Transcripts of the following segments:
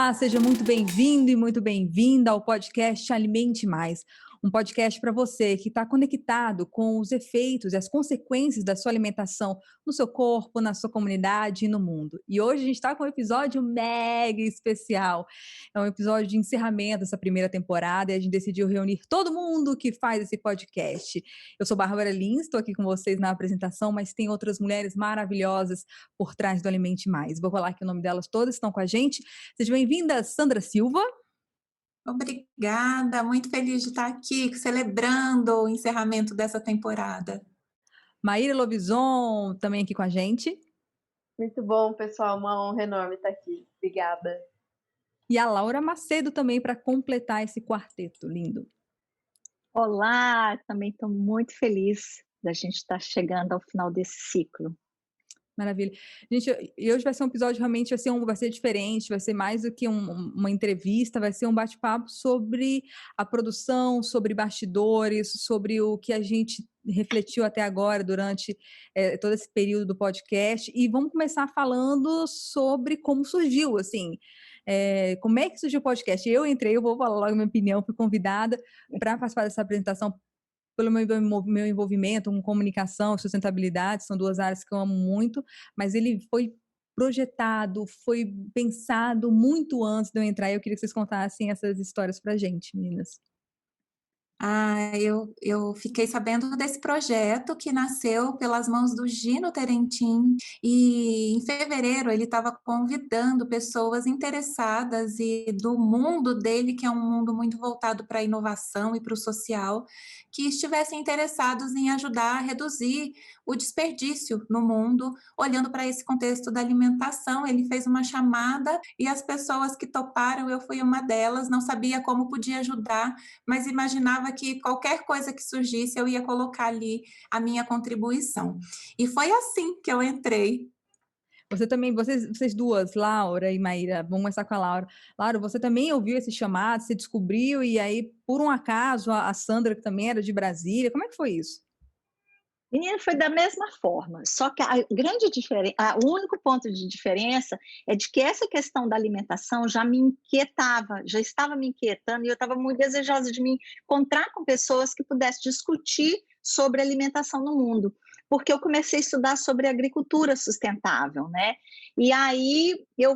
Olá, seja muito bem-vindo e muito bem-vinda ao podcast Alimente Mais, um podcast para você que está conectado com os efeitos e as consequências da sua alimentação no seu corpo, na sua comunidade e no mundo. E hoje a gente está com um episódio mega especial. É um episódio de encerramento dessa primeira temporada e a gente decidiu reunir todo mundo que faz esse podcast. Eu sou Bárbara Lins, estou aqui com vocês na apresentação, mas tem outras mulheres maravilhosas por trás do Alimente Mais. Vou falar aqui o nome delas todas, estão com a gente. Seja bem-vinda, Sandra Silva. Obrigada, muito feliz de estar aqui celebrando o encerramento dessa temporada. Maíra Lobison, também aqui com a gente. Muito bom, pessoal, uma honra enorme estar aqui. Obrigada. E a Laura Macedo também para completar esse quarteto lindo. Olá, também estou muito feliz da gente estar chegando ao final desse ciclo. Maravilha. Gente, hoje vai ser um episódio realmente, vai ser diferente, vai ser mais do que uma entrevista, vai ser um bate-papo sobre a produção, sobre bastidores, sobre o que a gente refletiu até agora durante todo esse período do podcast. E vamos começar falando sobre como surgiu, assim, como é que surgiu o podcast. Eu vou falar logo a minha opinião, fui convidada para participar dessa apresentação pelo meu envolvimento com comunicação e sustentabilidade, são duas áreas que eu amo muito, mas ele foi projetado, foi pensado muito antes de eu entrar, e eu queria que vocês contassem essas histórias pra gente, meninas. Eu fiquei sabendo desse projeto que nasceu pelas mãos do Gino Terentin e em fevereiro ele estava convidando pessoas interessadas e do mundo dele, que é um mundo muito voltado para a inovação e para o social, que estivessem interessados em ajudar a reduzir o desperdício no mundo, olhando para esse contexto da alimentação. Ele fez uma chamada e as pessoas que toparam, eu fui uma delas, não sabia como podia ajudar, mas imaginava que qualquer coisa que surgisse eu ia colocar ali a minha contribuição. E foi assim que eu entrei. Você também, vocês duas, Laura e Maíra, vamos começar com a Laura. Laura, você também ouviu esse chamado, você descobriu, e aí, por um acaso, a Sandra, que também era de Brasília, como é que foi isso? Menina, foi da mesma forma, só que a grande diferença, o único ponto de diferença é de que essa questão da alimentação já me inquietava, já estava me inquietando e eu estava muito desejosa de me encontrar com pessoas que pudessem discutir sobre alimentação no mundo, porque eu comecei a estudar sobre agricultura sustentável, né? E aí eu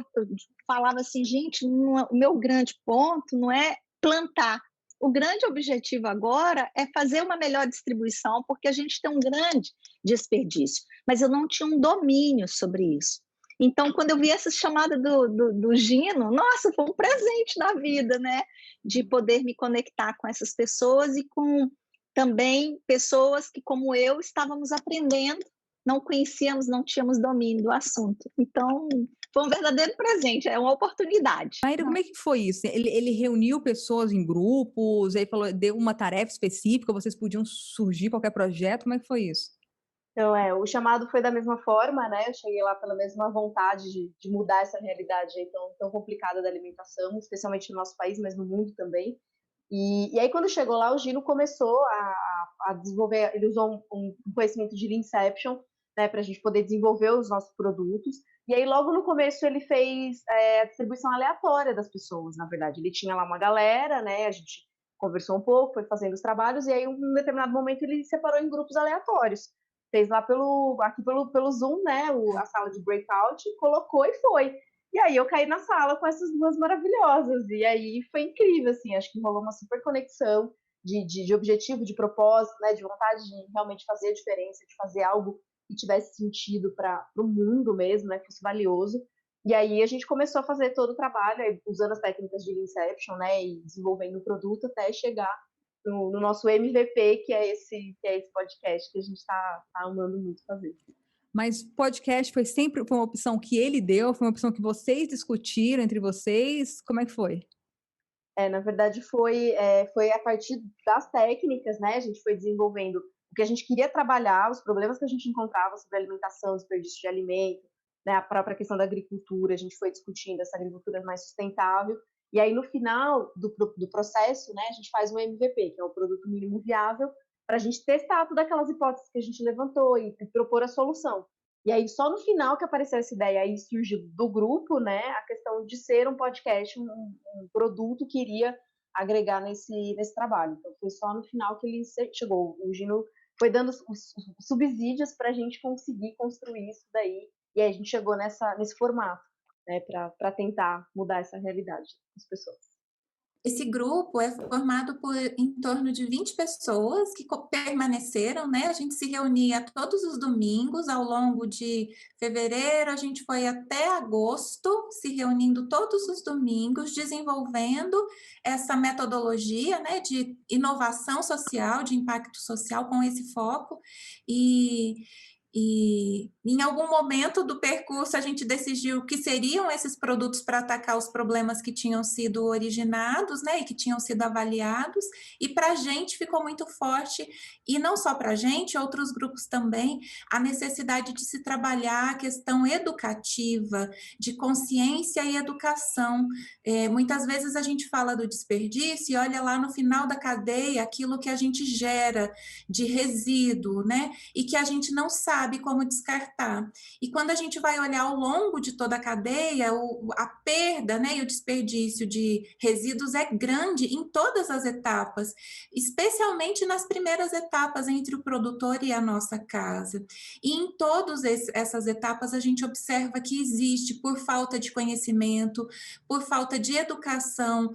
falava assim, gente, o meu grande ponto não é plantar. O grande objetivo agora é fazer uma melhor distribuição, porque a gente tem um grande desperdício, mas eu não tinha um domínio sobre isso. Então, quando eu vi essa chamada do Gino, nossa, foi um presente na vida, né? De poder me conectar com essas pessoas e com também pessoas que, como eu, estávamos aprendendo, não conhecíamos, não tínhamos domínio do assunto. Então, foi um verdadeiro presente, é uma oportunidade. Maíra, como é que foi isso? Ele reuniu pessoas em grupos, aí falou, deu uma tarefa específica, vocês podiam surgir qualquer projeto, como é que foi isso? Então, o chamado foi da mesma forma, né? Eu cheguei lá pela mesma vontade de mudar essa realidade aí tão complicada da alimentação, especialmente no nosso país, mas no mundo também. E aí, quando chegou lá, o Gino começou a desenvolver, ele usou um conhecimento de Leanception, né, para a gente poder desenvolver os nossos produtos. E aí, logo no começo, ele fez a distribuição aleatória das pessoas, na verdade. Ele tinha lá uma galera, né, a gente conversou um pouco, foi fazendo os trabalhos, e aí, em um determinado momento, ele separou em grupos aleatórios. Fez lá pelo Zoom, né, a sala de breakout, colocou e foi. E aí eu caí na sala com essas duas maravilhosas, e aí foi incrível, assim, acho que rolou uma super conexão de objetivo, de propósito, né, de vontade de realmente fazer a diferença, de fazer algo que tivesse sentido para o mundo mesmo, né, que fosse valioso. E aí a gente começou a fazer todo o trabalho, aí, usando as técnicas de Leanception, né, e desenvolvendo o produto até chegar no nosso MVP, que é esse podcast que a gente está amando muito fazer. Mas podcast foi uma opção que ele deu, foi uma opção que vocês discutiram entre vocês, como é que foi? Na verdade foi a partir das técnicas, né, a gente foi desenvolvendo o que a gente queria trabalhar, os problemas que a gente encontrava sobre alimentação, desperdício de alimento, né, a própria questão da agricultura, a gente foi discutindo essa agricultura mais sustentável, e aí no final do processo, né, a gente faz um MVP, que é o produto mínimo viável, para a gente testar todas aquelas hipóteses que a gente levantou e propor a solução. E aí, só no final que apareceu essa ideia, aí surgiu do grupo, né, a questão de ser um podcast, um produto que iria agregar nesse trabalho. Então, foi só no final que ele chegou. O Gino foi dando os subsídios para a gente conseguir construir isso daí, e aí a gente chegou nesse formato, né, para tentar mudar essa realidade das pessoas. Esse grupo é formado por em torno de 20 pessoas que permaneceram, né? A gente se reunia todos os domingos, ao longo de fevereiro, a gente foi até agosto, se reunindo todos os domingos, desenvolvendo essa metodologia, né, de inovação social, de impacto social com esse foco. E em algum momento do percurso a gente decidiu que seriam esses produtos para atacar os problemas que tinham sido originados, né, e que tinham sido avaliados, e para a gente ficou muito forte, e não só para a gente, outros grupos também, a necessidade de se trabalhar a questão educativa, de consciência e educação. Muitas vezes a gente fala do desperdício e olha lá no final da cadeia aquilo que a gente gera de resíduo, né, e que a gente não sabe como descartar. E quando a gente vai olhar ao longo de toda a cadeia, a perda, né, e o desperdício de resíduos é grande em todas as etapas, especialmente nas primeiras etapas entre o produtor e a nossa casa. E em todas essas etapas a gente observa que existe, por falta de conhecimento, por falta de educação,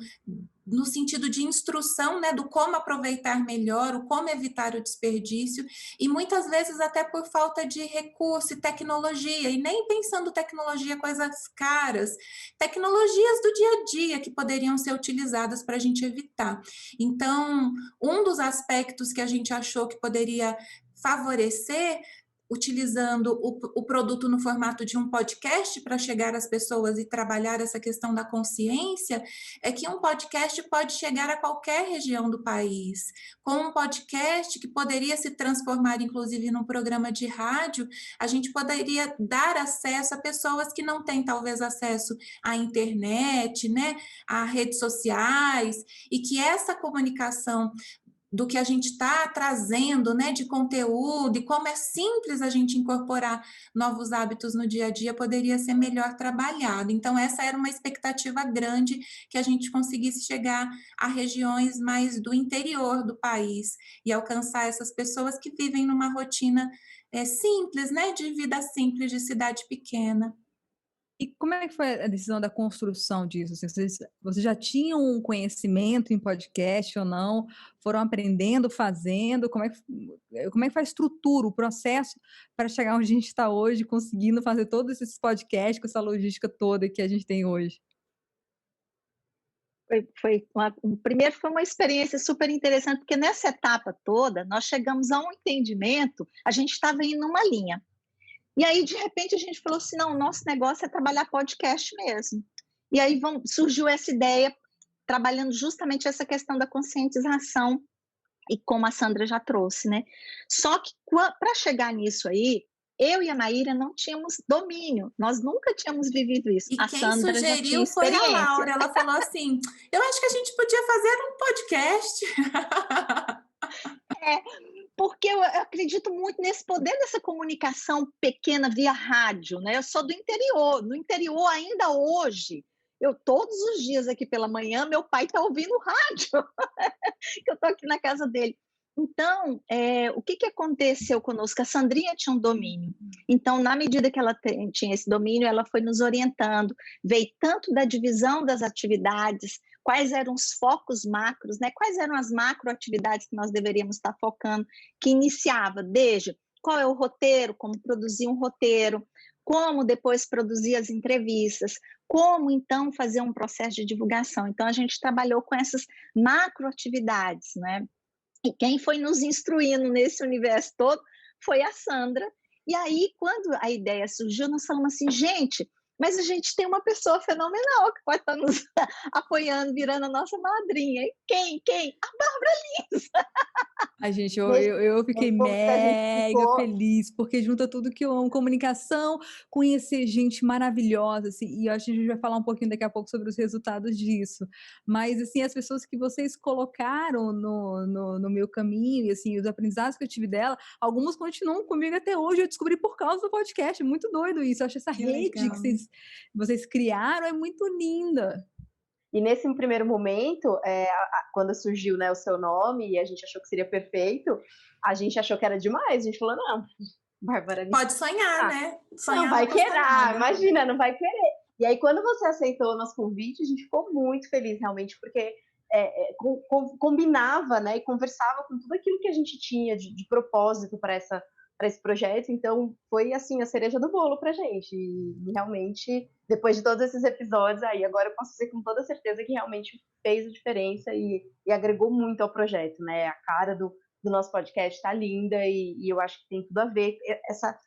no sentido de instrução, né, do como aproveitar melhor, o como evitar o desperdício, e muitas vezes até por falta de recurso e tecnologia, e nem pensando tecnologia coisas caras, tecnologias do dia a dia que poderiam ser utilizadas para a gente evitar. Então, um dos aspectos que a gente achou que poderia favorecer utilizando o produto no formato de um podcast para chegar às pessoas e trabalhar essa questão da consciência, é que um podcast pode chegar a qualquer região do país. Com um podcast que poderia se transformar, inclusive, num programa de rádio, a gente poderia dar acesso a pessoas que não têm, talvez, acesso à internet, né, a redes sociais, e que essa comunicação do que a gente está trazendo, né, de conteúdo, e como é simples a gente incorporar novos hábitos no dia a dia, poderia ser melhor trabalhado. Então, essa era uma expectativa grande, que a gente conseguisse chegar a regiões mais do interior do país e alcançar essas pessoas que vivem numa rotina simples, né, de vida simples, de cidade pequena. E como é que foi a decisão da construção disso? Assim, vocês já tinham um conhecimento em podcast ou não? Foram aprendendo, fazendo? Como é que foi a estrutura, o processo para chegar onde a gente está hoje, conseguindo fazer todos esses podcasts com essa logística toda que a gente tem hoje? Primeiro foi uma experiência super interessante, porque nessa etapa toda nós chegamos a um entendimento, a gente estava indo numa linha. E aí, de repente, a gente falou assim, não, o nosso negócio é trabalhar podcast mesmo. E aí surgiu essa ideia, trabalhando justamente essa questão da conscientização, e como a Sandra já trouxe, né? Só que, para chegar nisso aí, eu e a Maíra não tínhamos domínio, nós nunca tínhamos vivido isso. E a quem Sandra sugeriu já tinha foi a experiência. Laura, ela falou assim, eu acho que a gente podia fazer um podcast. Porque eu acredito muito nesse poder dessa comunicação pequena via rádio, né? Eu sou do interior, no interior ainda hoje, eu todos os dias aqui pela manhã, meu pai está ouvindo rádio, que eu estou aqui na casa dele. Então, o que aconteceu conosco? A Sandrinha tinha um domínio. Então, na medida que ela tinha esse domínio, ela foi nos orientando, veio tanto da divisão das atividades, quais eram os focos macros, né? Quais eram as macroatividades que nós deveríamos estar focando, que iniciava desde qual é o roteiro, como produzir um roteiro, como depois produzir as entrevistas, como então fazer um processo de divulgação. Então, a gente trabalhou com essas macroatividades, né? E quem foi nos instruindo nesse universo todo foi a Sandra. E aí, quando a ideia surgiu, nós falamos assim, gente, mas a gente tem uma pessoa fenomenal que pode estar nos apoiando, virando a nossa madrinha. E quem? A Bárbara Lins. Ai, gente, eu, Desde eu, eu fiquei como que a gente mega ficou. feliz, porque junta tudo que eu amo, comunicação, conhecer gente maravilhosa, assim, e eu acho que a gente vai falar um pouquinho daqui a pouco sobre os resultados disso. Mas, assim, as pessoas que vocês colocaram no meu caminho, e, assim, os aprendizados que eu tive dela, algumas continuam comigo até hoje, eu descobri por causa do podcast, é muito doido isso, eu acho essa Que rede que legal. vocês criaram é muito linda. E nesse primeiro momento, quando surgiu, né, o seu nome e a gente achou que seria perfeito, a gente achou que era demais. A gente falou, não, Bárbara, Pode sonhar, ah, né? não Sonhar vai não custa querer, nada. imagina, não vai querer. E aí, quando você aceitou o nosso convite, a gente ficou muito feliz, realmente, porque combinava, né, e conversava com tudo aquilo que a gente tinha de propósito para esse projeto. Então, foi, assim, a cereja do bolo pra gente. E realmente, depois de todos esses episódios aí, agora eu posso dizer com toda certeza que realmente fez a diferença e agregou muito ao projeto, né? A cara do nosso podcast tá linda e eu acho que tem tudo a ver essa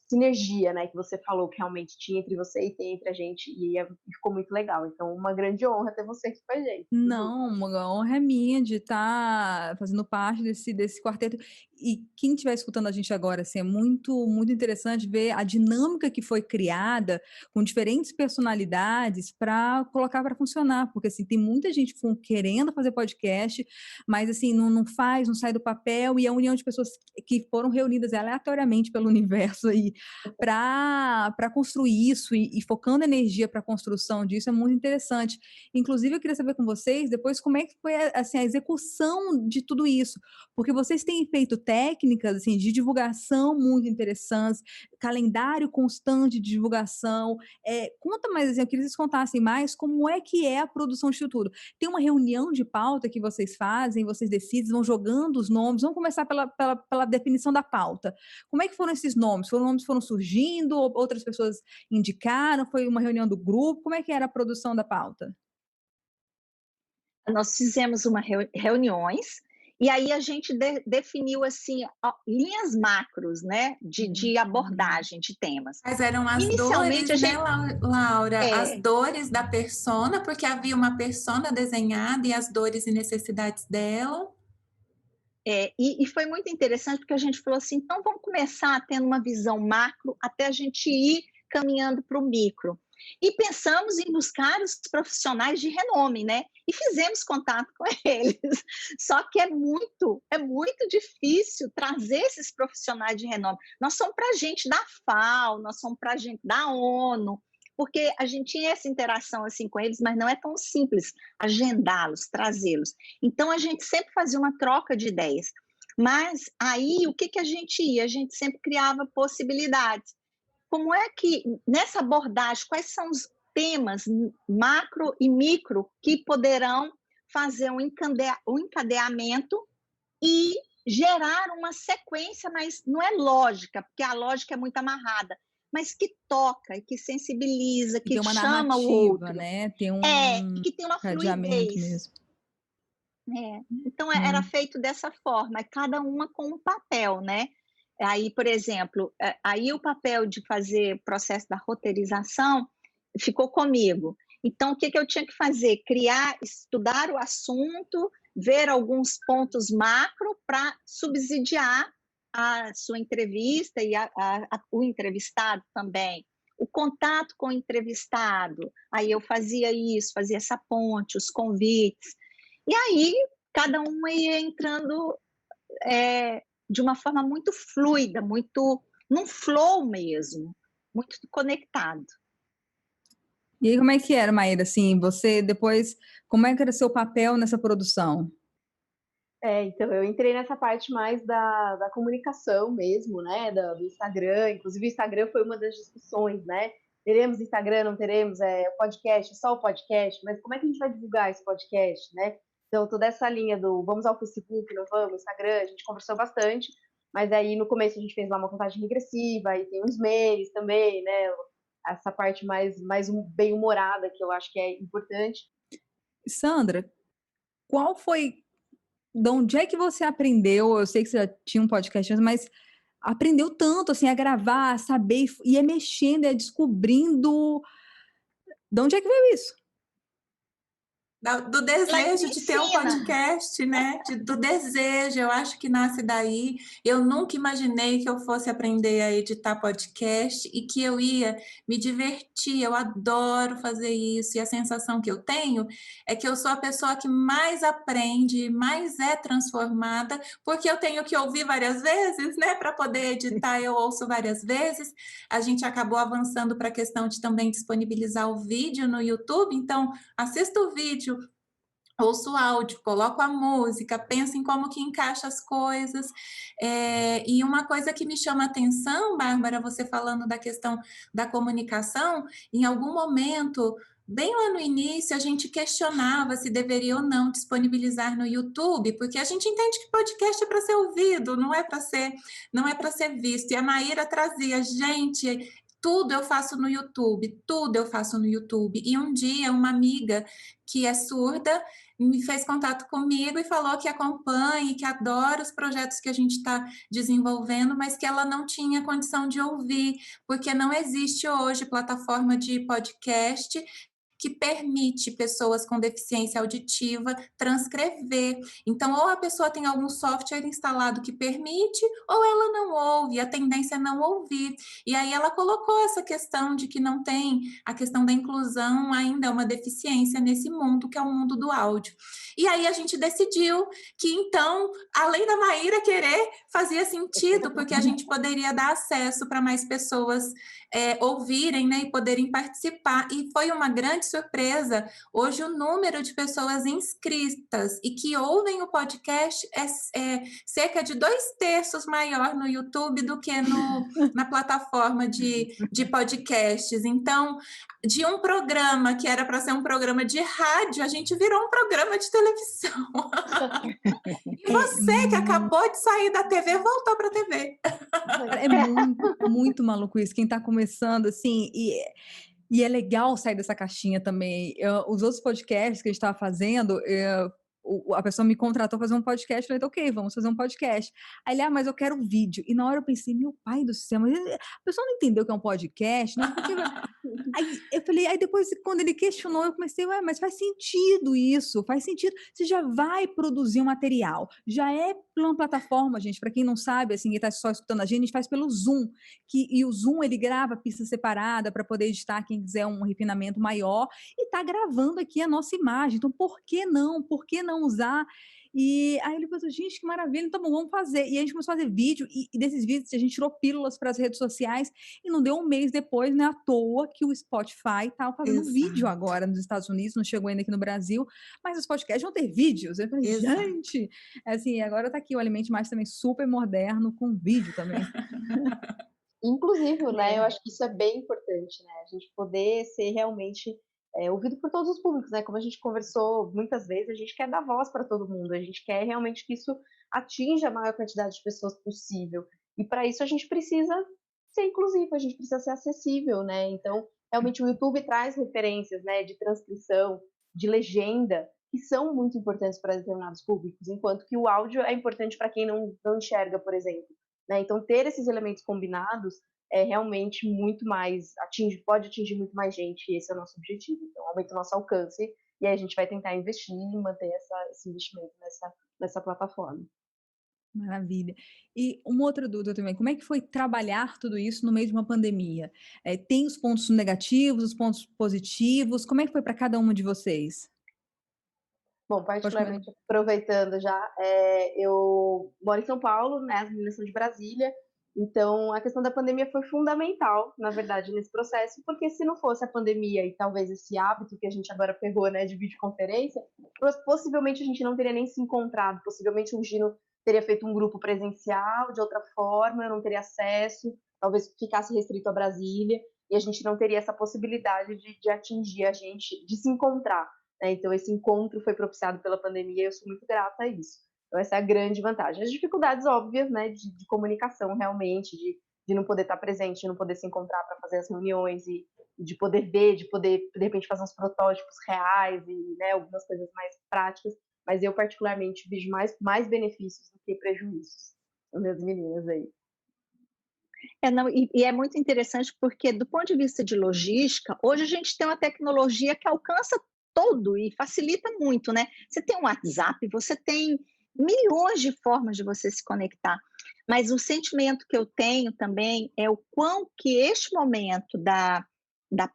sinergia, né, que você falou que realmente tinha entre você e tem entre a gente, e ficou muito legal. Então, uma grande honra ter você aqui com a gente. Não, uma honra é minha de estar fazendo parte desse quarteto. E quem estiver escutando a gente agora, assim, é muito, muito interessante ver a dinâmica que foi criada com diferentes personalidades para colocar para funcionar. Porque, assim, tem muita gente querendo fazer podcast, mas, assim, não faz, não sai do papel. E a união de pessoas que foram reunidas aleatoriamente pelo universo aí para construir isso e focando energia para a construção disso é muito interessante. Inclusive, eu queria saber com vocês depois como é que foi assim, a execução de tudo isso, porque vocês têm feito técnicas assim, de divulgação muito interessantes, calendário constante de divulgação. Conta mais, assim, eu queria que vocês contassem mais como é que é a produção disso tudo. Tem uma reunião de pauta que vocês fazem, vocês decidem, vão jogando os nomes, vamos começar pela definição da pauta. Como é que foram esses nomes? Foram nomes que foram surgindo, outras pessoas indicaram, foi uma reunião do grupo, como é que era a produção da pauta? Nós fizemos reuniões e aí a gente definiu assim linhas macros, né, de abordagem de temas. Mas eram as Inicialmente dores, a gente, né, Laura? As dores da persona, porque havia uma persona desenhada e as dores e necessidades dela. E foi muito interessante porque a gente falou assim, então vamos começar tendo uma visão macro até a gente ir caminhando para o micro. E pensamos em buscar os profissionais de renome, né? E fizemos contato com eles. Só que é muito difícil trazer esses profissionais de renome. Nós somos para gente da FAO, nós somos para gente da ONU, porque a gente tinha essa interação assim com eles, mas não é tão simples agendá-los, trazê-los. Então a gente sempre fazia uma troca de ideias. Mas aí o que a gente ia? A gente sempre criava possibilidades. Como é que, nessa abordagem, quais são os temas macro e micro que poderão fazer um encadeamento e gerar uma sequência, mas não é lógica, porque a lógica é muito amarrada, mas que toca e que sensibiliza, que chama o outro. Né? Tem um e que tem uma cadeamento fluidez. mesmo. Então, era feito dessa forma, cada uma com um papel, né? Aí, por exemplo, aí o papel de fazer o processo da roteirização ficou comigo. Então, o que eu tinha que fazer? Estudar o assunto, ver alguns pontos macro para subsidiar a sua entrevista e o entrevistado também. O contato com o entrevistado, aí eu fazia isso, fazia essa ponte, os convites. E aí, cada uma ia entrando de uma forma muito fluida, muito num flow mesmo, muito conectado. E aí, como é que era, Maíra? Assim, você depois, como é que era o seu papel nessa produção? Então, eu entrei nessa parte mais da comunicação mesmo, né, do Instagram. Inclusive, o Instagram foi uma das discussões, né? Teremos Instagram, não teremos? Podcast, só o podcast, mas como é que a gente vai divulgar esse podcast, né? Então, toda essa linha do vamos ao Facebook, não vamos, Instagram, a gente conversou bastante, mas aí no começo a gente fez lá uma contagem regressiva, aí tem uns memes também, né? Essa parte mais bem-humorada que eu acho que é importante. Sandra, qual foi, de onde é que você aprendeu? Eu sei que você já tinha um podcast antes, mas aprendeu tanto, assim, a gravar, a saber, ia mexendo, ia descobrindo. De onde é que veio isso? Do desejo de ter um podcast, né? Do desejo, eu acho que nasce daí. Eu nunca imaginei que eu fosse aprender a editar podcast e que eu ia me divertir. Eu adoro fazer isso e a sensação que eu tenho é que eu sou a pessoa que mais aprende, mais é transformada, porque eu tenho que ouvir várias vezes, né? Para poder editar, eu ouço várias vezes. A gente acabou avançando para a questão de também disponibilizar o vídeo no YouTube, então assisto o vídeo, ouço o áudio, coloco a música, penso em como que encaixa as coisas. E uma coisa que me chama a atenção, Bárbara, você falando da questão da comunicação, em algum momento, bem lá no início, a gente questionava se deveria ou não disponibilizar no YouTube, porque a gente entende que podcast é para ser ouvido, não é para ser visto. E a Maíra trazia, gente, tudo eu faço no YouTube, tudo eu faço no YouTube. E um dia uma amiga que é surda me fez contato comigo e falou que acompanha e que adora os projetos que a gente está desenvolvendo, mas que ela não tinha condição de ouvir, porque não existe hoje plataforma de podcast que permite pessoas com deficiência auditiva transcrever. Então, ou a pessoa tem algum software instalado que permite, ou ela não ouve, a tendência é não ouvir. E aí ela colocou essa questão de que não tem, a questão da inclusão ainda é uma deficiência nesse mundo, que é o mundo do áudio. E aí a gente decidiu que, então, além da Maíra querer, fazia sentido, porque a gente poderia dar acesso para mais pessoas ouvirem, né, e poderem participar. E foi uma grande surpresa. Hoje o número de pessoas inscritas e que ouvem o podcast é cerca de 2/3 maior no YouTube do que na plataforma de podcasts. Então, de um programa que era para ser um programa de rádio, a gente virou um programa de televisão. E você que acabou de sair da TV, voltou para a TV. É muito, muito maluco isso. Quem está começando, assim, e é legal sair dessa caixinha também. Os outros podcasts que a gente estava fazendo, a pessoa me contratou para fazer um podcast, eu falei, ok, vamos fazer um podcast. Aí ele, mas eu quero um vídeo. E na hora eu pensei, meu pai do céu, mas a pessoa não entendeu que é um podcast, né? Porque... Aí eu falei, aí depois, quando ele questionou, eu comecei, mas faz sentido isso, faz sentido. Você já vai produzir um material, já é uma plataforma, gente, para quem não sabe, assim, quem está só escutando a gente faz pelo Zoom, e o Zoom, ele grava pista separada para poder editar quem quiser um refinamento maior, e está gravando aqui a nossa imagem, então por que não? Por que não usar? E aí ele falou, gente, que maravilha, então bom, vamos fazer. E a gente começou a fazer vídeo, e desses vídeos a gente tirou pílulas para as redes sociais, e não deu um mês depois, né, à toa, que o Spotify estava fazendo vídeo agora nos Estados Unidos, não chegou ainda aqui no Brasil, mas os podcasts vão ter vídeos. Eu falei, gente, assim, agora está aqui o Alimente Mais também super moderno, com vídeo também. Inclusive, né, eu acho que isso é bem importante, né, a gente poder ser realmente ouvido por todos os públicos, né, como a gente conversou muitas vezes, a gente quer dar voz para todo mundo, a gente quer realmente que isso atinja a maior quantidade de pessoas possível, e para isso a gente precisa ser inclusivo, a gente precisa ser acessível, né, então, realmente o YouTube traz referências, né, de transcrição, de legenda, que são muito importantes para determinados públicos, enquanto que o áudio é importante para quem não enxerga, por exemplo, né, então ter esses elementos combinados é realmente muito mais, pode atingir muito mais gente, e esse é o nosso objetivo. Então, aumenta o nosso alcance, e aí a gente vai tentar investir e manter esse investimento nessa plataforma. Maravilha. E uma outra dúvida também, como é que foi trabalhar tudo isso no meio de uma pandemia? Tem os pontos negativos, os pontos positivos, como é que foi para cada uma de vocês? Bom, particularmente, aproveitando já, eu moro em São Paulo, né, as meninas são de Brasília, então a questão da pandemia foi fundamental, na verdade, nesse processo, porque se não fosse a pandemia e talvez esse hábito que a gente agora pegou, né, de videoconferência, possivelmente a gente não teria nem se encontrado, possivelmente o Gino teria feito um grupo presencial de outra forma, eu não teria acesso, talvez ficasse restrito a Brasília, e a gente não teria essa possibilidade de atingir a gente, de se encontrar. Então, esse encontro foi propiciado pela pandemia e eu sou muito grata a isso. Então, essa é a grande vantagem. As dificuldades óbvias, né, de comunicação, realmente, de não poder estar presente, de não poder se encontrar para fazer as reuniões e de poder ver, de poder, de repente, fazer uns protótipos reais e, né, algumas coisas mais práticas. Mas eu, particularmente, vejo mais benefícios do que prejuízos das meninas aí. E é muito interessante porque, do ponto de vista de logística, hoje a gente tem uma tecnologia que alcança todo e facilita muito, né? Você tem um WhatsApp, você tem milhões de formas de você se conectar, mas o sentimento que eu tenho também é o quão que este momento da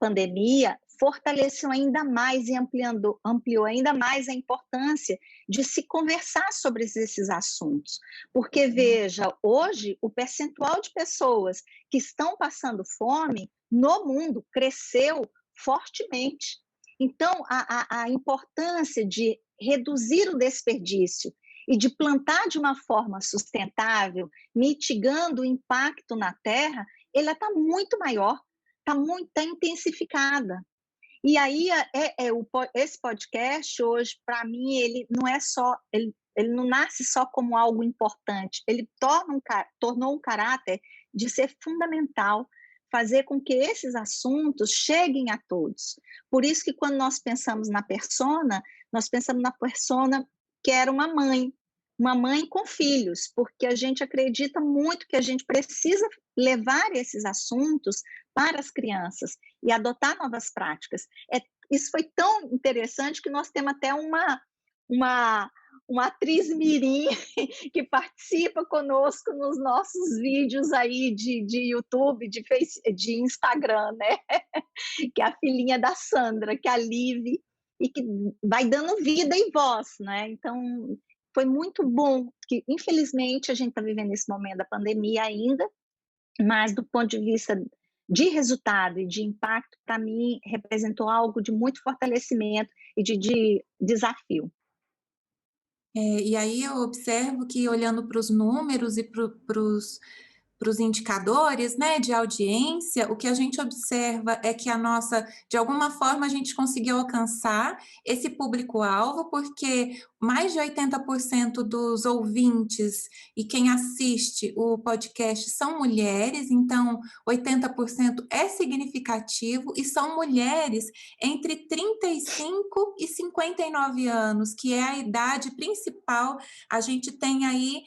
pandemia fortaleceu ainda mais e ampliou ainda mais a importância de se conversar sobre esses assuntos. Porque, veja, hoje o percentual de pessoas que estão passando fome no mundo cresceu fortemente. Então, a importância de reduzir o desperdício e de plantar de uma forma sustentável, mitigando o impacto na terra, ela está muito maior, está intensificada. E aí, esse podcast hoje, para mim, ele não é só, ele não nasce só como algo importante, ele tornou um caráter de ser fundamental, fazer com que esses assuntos cheguem a todos. Por isso que quando nós pensamos na persona que era uma mãe com filhos, porque a gente acredita muito que a gente precisa levar esses assuntos para as crianças e adotar novas práticas. Isso foi tão interessante que nós temos até uma atriz mirim que participa conosco nos nossos vídeos aí de YouTube, de Instagram, né? Que é a filhinha da Sandra, que é a Liv, e que vai dando vida e voz, né? Então, foi muito bom, que infelizmente a gente está vivendo esse momento da pandemia ainda, mas do ponto de vista de resultado e de impacto, para mim, representou algo de muito fortalecimento e de desafio. E aí eu observo que, olhando para os números e para os indicadores, né, de audiência, o que a gente observa é que de alguma forma, a gente conseguiu alcançar esse público-alvo, porque mais de 80% dos ouvintes e quem assiste o podcast são mulheres, então 80% é significativo, e são mulheres entre 35 e 59 anos, que é a idade principal. A gente tem aí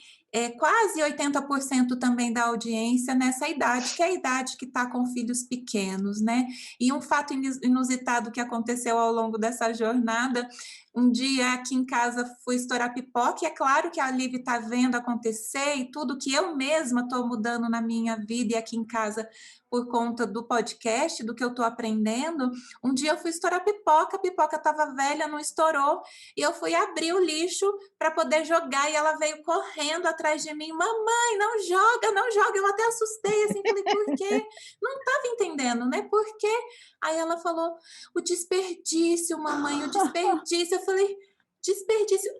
quase 80% também da audiência nessa idade, que é a idade que está com filhos pequenos, né? E um fato inusitado que aconteceu ao longo dessa jornada, um dia aqui em casa fui estourar pipoca, e é claro que a Liv está vendo acontecer, e tudo que eu mesma estou mudando na minha vida e aqui em casa por conta do podcast, do que eu estou aprendendo. Um dia eu fui estourar pipoca, a pipoca estava velha, não estourou, e eu fui abrir o lixo para poder jogar, e ela veio correndo atrás de mim: mamãe, não joga, não joga. Eu até assustei, assim, falei: por quê? Não estava entendendo, né? Por quê? Aí ela falou: o desperdício, mamãe, o desperdício. Eu falei: desperdício?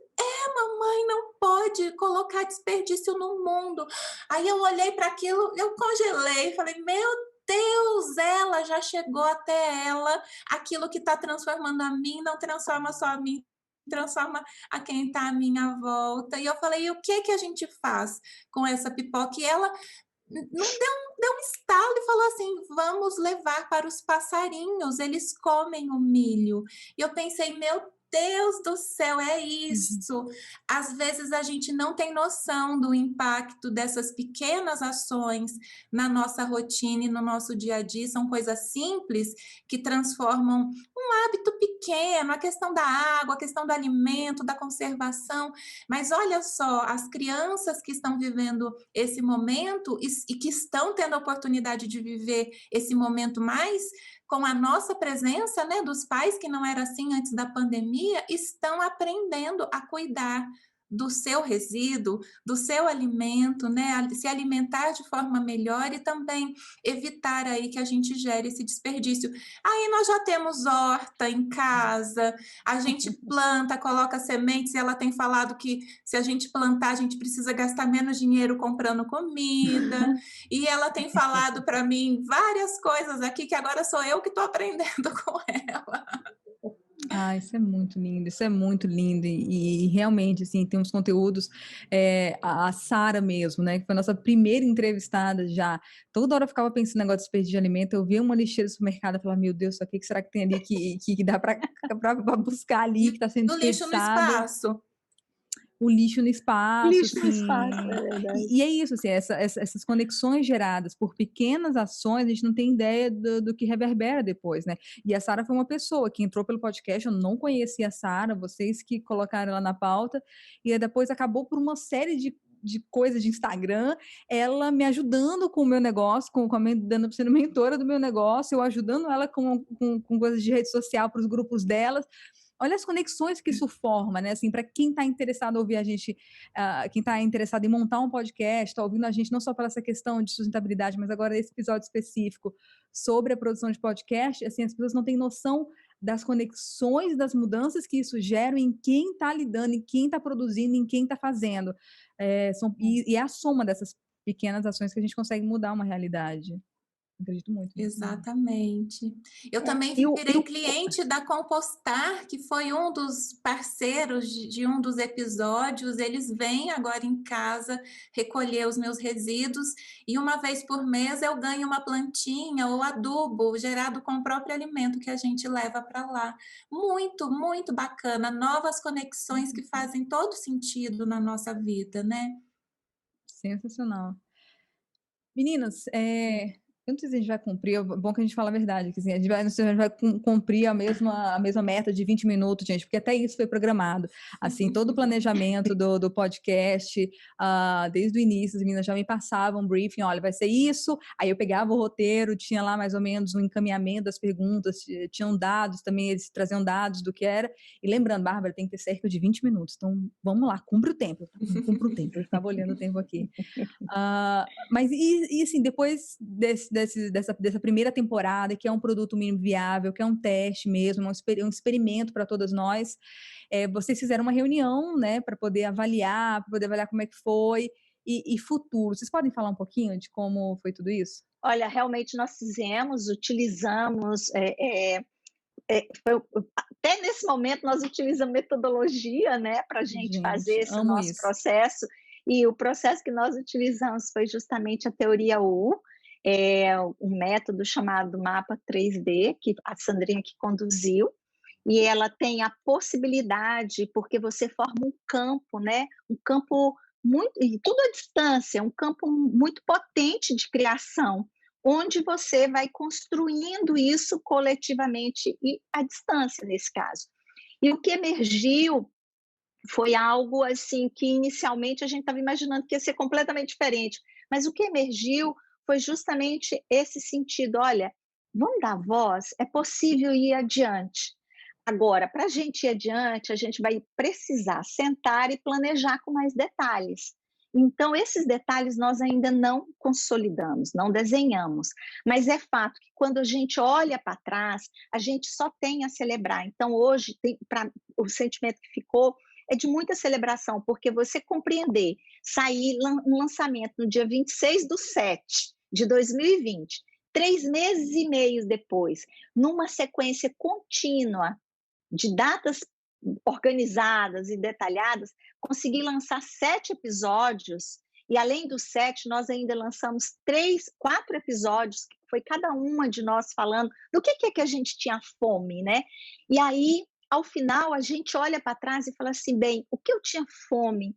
Mamãe, não pode colocar desperdício no mundo. Aí eu olhei para aquilo, eu congelei, falei: meu Deus, ela já chegou até ela. Aquilo que está transformando a mim não transforma só a mim, transforma a quem está à minha volta. E eu falei: e o que a gente faz com essa pipoca? E ela não deu um estalo e falou assim: vamos levar para os passarinhos, eles comem o milho. E eu pensei: meu Deus do céu, é isso. Às vezes a gente não tem noção do impacto dessas pequenas ações na nossa rotina e no nosso dia a dia. São coisas simples que transformam um hábito pequeno, a questão da água, a questão do alimento, da conservação. Mas olha só, as crianças que estão vivendo esse momento e que estão tendo a oportunidade de viver esse momento mais com a nossa presença, né, dos pais, que não era assim antes da pandemia, estão aprendendo a cuidar do seu resíduo, do seu alimento, né, se alimentar de forma melhor e também evitar aí que a gente gere esse desperdício. Aí nós já temos horta em casa, a gente planta, coloca sementes, e ela tem falado que se a gente plantar, a gente precisa gastar menos dinheiro comprando comida, e ela tem falado para mim várias coisas aqui que agora sou eu que estou aprendendo com ela. Isso é muito lindo, isso é muito lindo, e realmente, assim, tem uns conteúdos, a Sara mesmo, né, que foi a nossa primeira entrevistada já, toda hora eu ficava pensando no negócio de desperdício de alimento, eu via uma lixeira do supermercado e falava: meu Deus, o que será que tem ali que dá para buscar ali, que está sendo Do lixo no desperdiçado? espaço. o lixo no espaço, Lixo no assim. espaço, é verdade. E é isso, assim, essas conexões geradas por pequenas ações, a gente não tem ideia do que reverbera depois, né? E a Sara foi uma pessoa que entrou pelo podcast, eu não conhecia a Sara, vocês que colocaram ela na pauta, e aí depois acabou por uma série de coisas de Instagram, ela me ajudando com o meu negócio, dando sendo mentora do meu negócio, eu ajudando ela com coisas de rede social para os grupos delas. Olha as conexões que isso forma, né? Assim, para quem está interessado em ouvir a gente, quem está interessado em montar um podcast, está ouvindo a gente não só para essa questão de sustentabilidade, mas agora esse episódio específico sobre a produção de podcast, assim, as pessoas não têm noção das conexões, das mudanças que isso gera em quem está lidando, em quem está produzindo, em quem está fazendo. E é a soma dessas pequenas ações que a gente consegue mudar uma realidade. Acredito muito nisso. Exatamente. Eu também virei cliente da Compostar, que foi um dos parceiros de um dos episódios. Eles vêm agora em casa recolher os meus resíduos e uma vez por mês eu ganho uma plantinha ou adubo gerado com o próprio alimento que a gente leva para lá. Muito, muito bacana. Novas conexões que fazem todo sentido na nossa vida, né? Sensacional. Meninas, eu não sei se a gente vai cumprir, é bom que a gente fala a verdade, que assim, não sei se a gente vai cumprir a mesma meta de 20 minutos, gente, porque até isso foi programado. Assim, todo o planejamento do podcast, desde o início, as meninas já me passavam um briefing, olha, vai ser isso, aí eu pegava o roteiro, tinha lá mais ou menos um encaminhamento das perguntas, tinham dados também, eles traziam dados do que era, e lembrando, Bárbara, tem que ter cerca de 20 minutos, então vamos lá, cumpre o tempo, eu estava olhando o tempo aqui. Mas assim, depois dessa primeira temporada, que é um produto mínimo viável, que é um teste mesmo, um experimento para todas nós, vocês fizeram uma reunião, né, para poder avaliar como é que foi, e futuro. Vocês podem falar um pouquinho de como foi tudo isso? Olha, realmente nós utilizamos, até nesse momento nós utilizamos metodologia, né, para a gente fazer esse nosso processo, e o processo que nós utilizamos foi justamente a teoria U, um método chamado mapa 3D, que a Sandrinha que conduziu, e ela tem a possibilidade, porque você forma um campo, né, um campo muito, e tudo à distância, um campo muito potente de criação, onde você vai construindo isso coletivamente e à distância, nesse caso. E o que emergiu foi algo assim que inicialmente a gente estava imaginando que ia ser completamente diferente, mas o que emergiu foi justamente esse sentido, olha, vamos dar voz, é possível ir adiante. Agora, para a gente ir adiante, a gente vai precisar sentar e planejar com mais detalhes. Então, esses detalhes nós ainda não consolidamos, não desenhamos, mas é fato que quando a gente olha para trás, a gente só tem a celebrar. Então, hoje, o sentimento que ficou é de muita celebração, porque você compreender, sair um lançamento no dia 26/7 de 2020, 3 meses e meio depois, numa sequência contínua de datas organizadas e detalhadas, consegui lançar 7 episódios, e além dos 7, nós ainda lançamos 4 episódios, que foi cada uma de nós falando do que é que a gente tinha fome, né? E aí, ao final, a gente olha para trás e fala assim, bem, o que eu tinha fome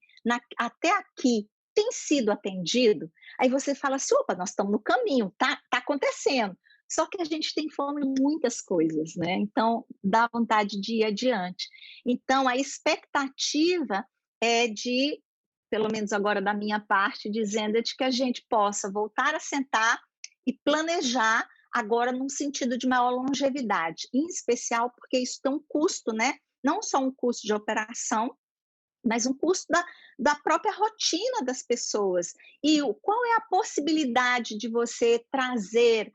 até aqui tem sido atendido? Aí você fala assim, opa, nós estamos no caminho, tá acontecendo. Só que a gente tem fome em muitas coisas, né? Então, dá vontade de ir adiante. Então, a expectativa é de, pelo menos agora da minha parte, dizendo de que a gente possa voltar a sentar e planejar agora num sentido de maior longevidade, em especial porque isso tem um custo, né? Não só um custo de operação, mas um custo da própria rotina das pessoas. E qual é a possibilidade de você trazer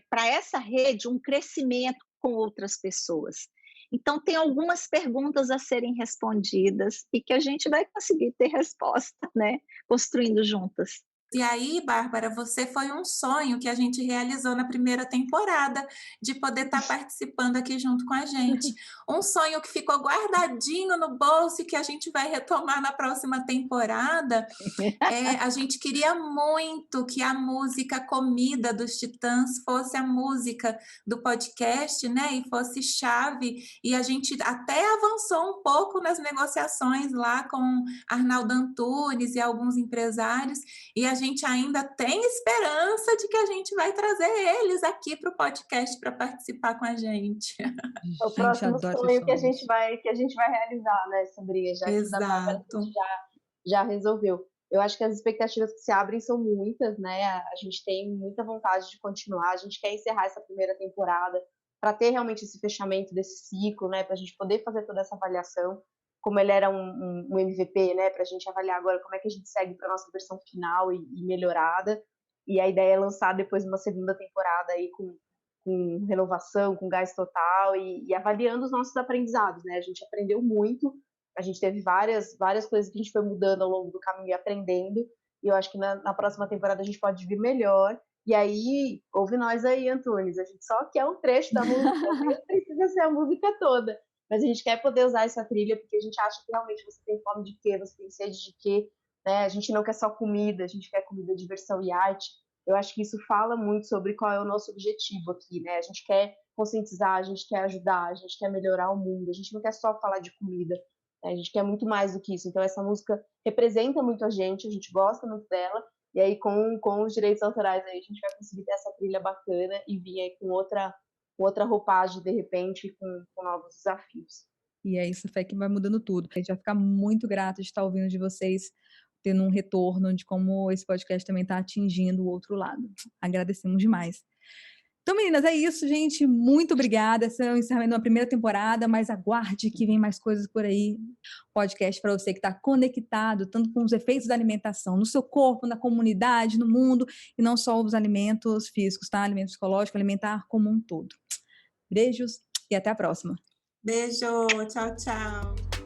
para essa rede um crescimento com outras pessoas? Então, tem algumas perguntas a serem respondidas e que a gente vai conseguir ter resposta, né? Construindo juntas. E aí, Bárbara, você foi um sonho que a gente realizou na primeira temporada, de poder estar participando aqui junto com a gente. Um sonho que ficou guardadinho no bolso e que a gente vai retomar na próxima temporada. A gente queria muito que a música Comida dos Titãs fosse a música do podcast, né? E fosse chave. E a gente até avançou um pouco nas negociações lá com Arnaldo Antunes e alguns empresários. E a gente ainda tem esperança de que a gente vai trazer eles aqui para o podcast para participar com a gente. É o próximo sonho que a gente vai realizar, né, Sabrina? Já que da Bárbara a gente já resolveu. Eu acho que as expectativas que se abrem são muitas, né? A gente tem muita vontade de continuar, a gente quer encerrar essa primeira temporada para ter realmente esse fechamento desse ciclo, né? Para a gente poder fazer toda essa avaliação, como ele era um MVP, né? Para a gente avaliar agora como é que a gente segue para a nossa versão final e melhorada. E a ideia é lançar depois uma segunda temporada aí com renovação, com gás total e avaliando os nossos aprendizados, né? A gente aprendeu muito, a gente teve várias coisas que a gente foi mudando ao longo do caminho e aprendendo, e eu acho que na próxima temporada a gente pode vir melhor. E aí, ouve nós aí, Antunes, a gente só quer um trecho da música, não precisa ser a música toda, mas a gente quer poder usar essa trilha, porque a gente acha que realmente você tem fome de quê, você tem sede de quê, né? A gente não quer só comida, a gente quer comida, diversão e arte. Eu acho que isso fala muito sobre qual é o nosso objetivo aqui, né? A gente quer conscientizar, a gente quer ajudar, a gente quer melhorar o mundo, a gente não quer só falar de comida, né? A gente quer muito mais do que isso. Então essa música representa muito a gente gosta muito dela, e aí com os direitos autorais aí a gente vai conseguir ter essa trilha bacana e vir aí com outra roupagem de repente, com novos desafios. E é isso, Fé, que vai mudando tudo. A gente vai ficar muito grato de estar ouvindo de vocês, tendo um retorno de como esse podcast também está atingindo o outro lado. Agradecemos demais. Então, meninas, é isso, gente. Muito obrigada. Esse é o encerramento da primeira temporada, mas aguarde que vem mais coisas por aí. Podcast para você que está conectado, tanto com os efeitos da alimentação no seu corpo, na comunidade, no mundo, e não só os alimentos físicos, tá? Alimento psicológico, alimentar como um todo. Beijos e até a próxima. Beijo, tchau, tchau.